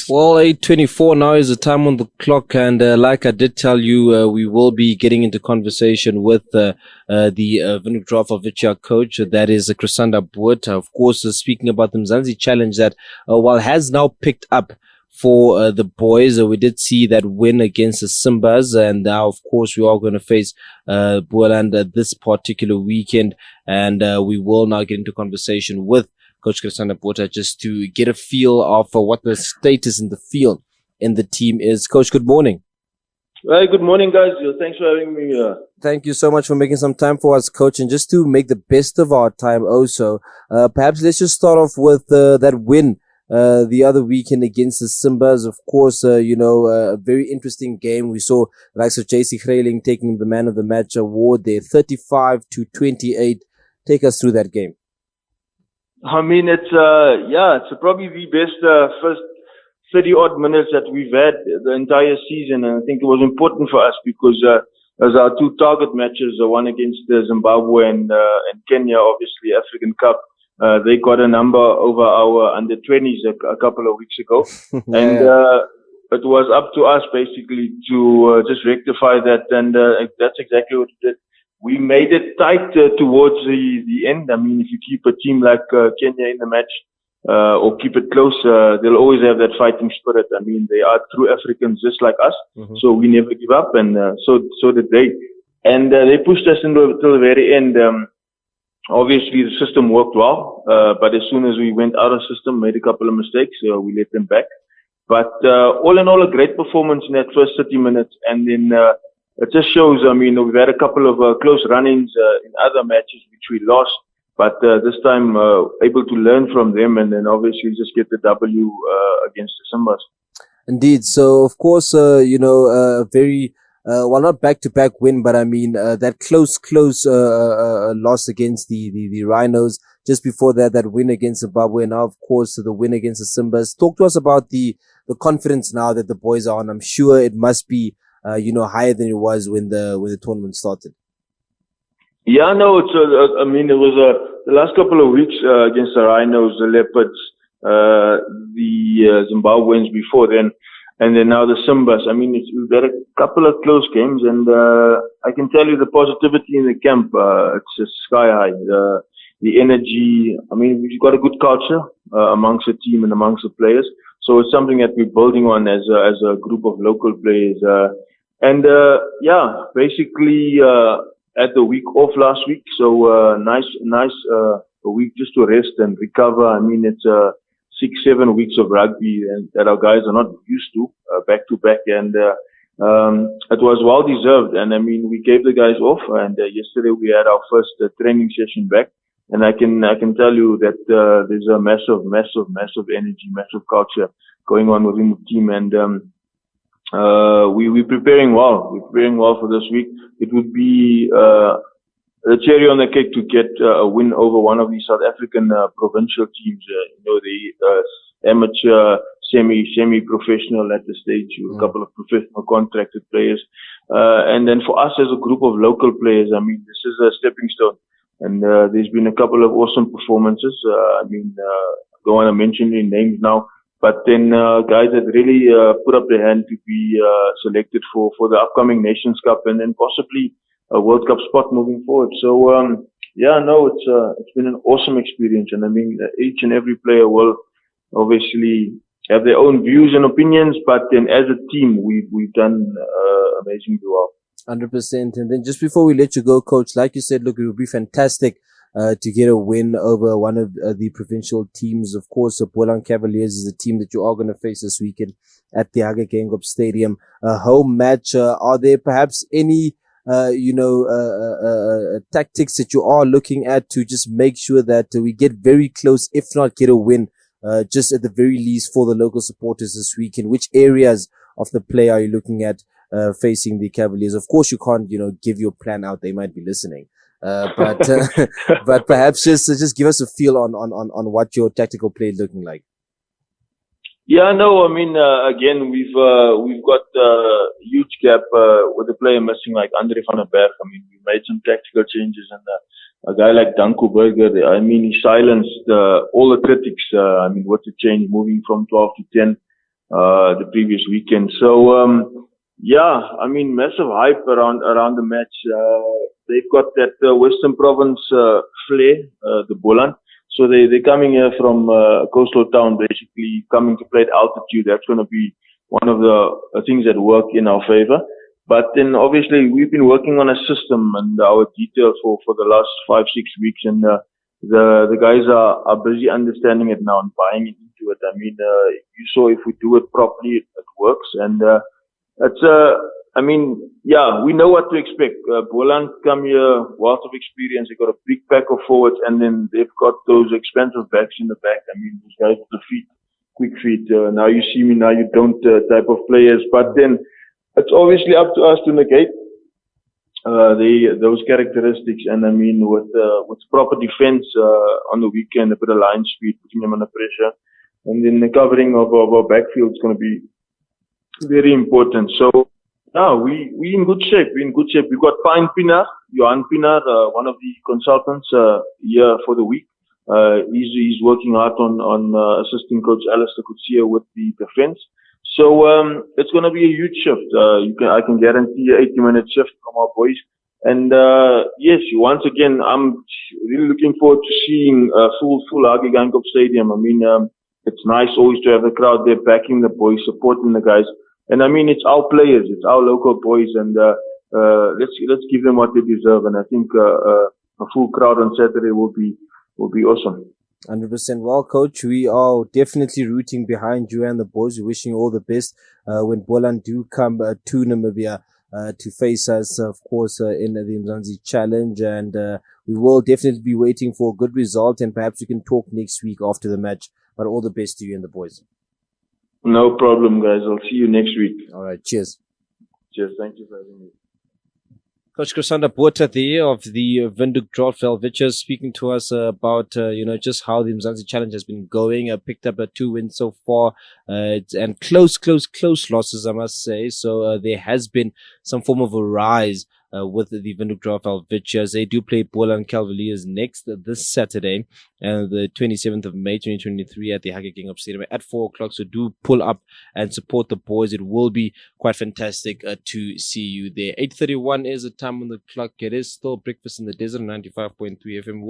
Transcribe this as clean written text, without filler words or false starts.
Well, 8:24 now is the time on the clock, and like I did tell you, we will be getting into conversation with the Welwitschias coach, that is Chrysander Botha. Of course, speaking about the Mzansi Challenge that, while has now picked up for the boys, we did see that win against the Simbas, and now, of course, we are going to face Boland this particular weekend, and we will now get into conversation with Coach Chrysander Botha just to get a feel of what the status in the field in the team is. Coach, good morning. Hey, good morning, guys. Thanks for having me. Thank you so much for making some time for us, Coach. And just to make the best of our time also, perhaps let's just start off with that win the other weekend against the Simbas. Of course, a very interesting game. We saw the likes of JC Khreiling taking the man of the match award there, 35-28. Take us through that game. I mean, it's probably the best first 30-odd minutes that we've had the entire season. And I think it was important for us because as our two target matches, the one against Zimbabwe and Kenya, obviously African Cup, they got a number over our under-20s a couple of weeks ago. Yeah. And it was up to us basically to just rectify that. And that's exactly what we did. We made it tight towards the end. I mean, if you keep a team like Kenya in the match or keep it close, they'll always have that fighting spirit. I mean, they are true Africans just like us, so we never give up, and so did they. And they pushed us until the very end. Obviously, the system worked well, but as soon as we went out of system, made a couple of mistakes, we let them back. But all in all, a great performance in that first 30 minutes, and then it just shows, I mean, we've had a couple of close run-ins in other matches which we lost, but this time able to learn from them and then obviously just get the W against the Simbas. Indeed. So, of course, very, not back-to-back win, but I mean, that close loss against the Rhinos. Just before that win against Zimbabwe, and now, of course, the win against the Simbas. Talk to us about the confidence now that the boys are on. I'm sure it must be higher than it was when the tournament started. Yeah, no, it's, I mean, it was, the last couple of weeks, against the Rhinos, the Leopards, the Zimbabweans before then, and then now the Simbas. I mean, we've had a couple of close games, and, I can tell you the positivity in the camp, it's just sky high. The energy, I mean, we've got a good culture, amongst the team and amongst the players. So it's something that we're building on as a group of local players, basically, had the week off last week. So, nice, a week just to rest and recover. I mean, it's, 6-7 weeks of rugby and that our guys are not used to, back to back. And, it was well deserved. And I mean, we gave the guys off, and yesterday we had our first training session back. And I can tell you that, there's a massive energy, massive culture going on within the team. And, we're preparing well. We're preparing well for this week. It would be the cherry on the cake to get a win over one of these South African provincial teams. The amateur, semi-professional at the stage, a couple of professional contracted players. And then for us as a group of local players, I mean, this is a stepping stone. And there's been a couple of awesome performances. I don't want to mention any names now. But then guys that really put up their hand to be selected for the upcoming Nations Cup and then possibly a World Cup spot moving forward. So it's been an awesome experience, and I mean each and every player will obviously have their own views and opinions, but then as a team we've done amazingly well. 100%. And then just before we let you go, Coach, like you said, look, it would be fantastic to get a win over one of the provincial teams. Of course, the Boland Cavaliers is the team that you are going to face this weekend at the Hage Geingob Stadium. A home match. Are there perhaps any, tactics that you are looking at to just make sure that we get very close, if not get a win, just at the very least for the local supporters this weekend? Which areas of the play are you looking at facing the Cavaliers? Of course, you can't, give your plan out. They might be listening. But perhaps just give us a feel on what your tactical play is looking like. Yeah, no, I mean, again, we've got a huge gap, with the player missing like Andre van der Berg. I mean, we made some tactical changes, and a guy like Danko Burger, I mean, he silenced all the critics. I mean, what a change moving from 12 to 10. the previous weekend. So, yeah, I mean, massive hype around the match. They've got that Western Province flair, the Boland. So they're coming here from coastal town, basically coming to play at altitude. That's going to be one of the things that work in our favor. But then obviously we've been working on a system and our details for the last 5-6 weeks, and the guys are busy understanding it now and buying into it. I mean, you saw if we do it properly, it works, and it's I mean, yeah, we know what to expect. Boland come here, wealth of experience. They've got a big pack of forwards, and then they've got those expensive backs in the back. I mean, those guys with the feet, quick feet. Now you see me, now you don't type of players. But then it's obviously up to us to negate those characteristics. And I mean, with proper defense on the weekend, a bit of line speed, putting them under pressure, and then the covering of our backfield is going to be very important. So, yeah, we in good shape. We're in good shape. We've got Johan Pinar, one of the consultants here for the week. He's working hard on assisting Coach Alistair Kutsia with the defense. So it's going to be a huge shift. I can guarantee a 80-minute shift from our boys. And yes, once again, I'm really looking forward to seeing full Hage Geingob Stadium. I mean, it's nice always to have a crowd there backing the boys, supporting the guys. And I mean, it's our players, it's our local boys, and let's give them what they deserve. And I think a full crowd on Saturday will be awesome. 100%. Well, Coach, we are definitely rooting behind you and the boys. We're wishing you all the best when Boland do come to Namibia to face us, of course, in the Mzansi Challenge. And we will definitely be waiting for a good result, and perhaps we can talk next week after the match. But all the best to you and the boys. No problem, guys. I'll see you next week. All right. Cheers. Cheers. Thank you for having me. Coach Chrysander Botha there of the Windhoek Draft Welwitschias speaking to us about, just how the Mzansi Challenge has been going. Picked up 2 wins so far, and close losses, I must say. So, there has been some form of a rise with the Windhoek Draft Welwitschias. They do play Boland Cavaliers next this Saturday, and the 27th of May 2023 at the Hage Geingob Stadium at 4 o'clock. So do pull up and support the boys. It will be quite fantastic to see you there. 8:31 is the time on the clock. It is still Breakfast in the Desert, 95.3 FM.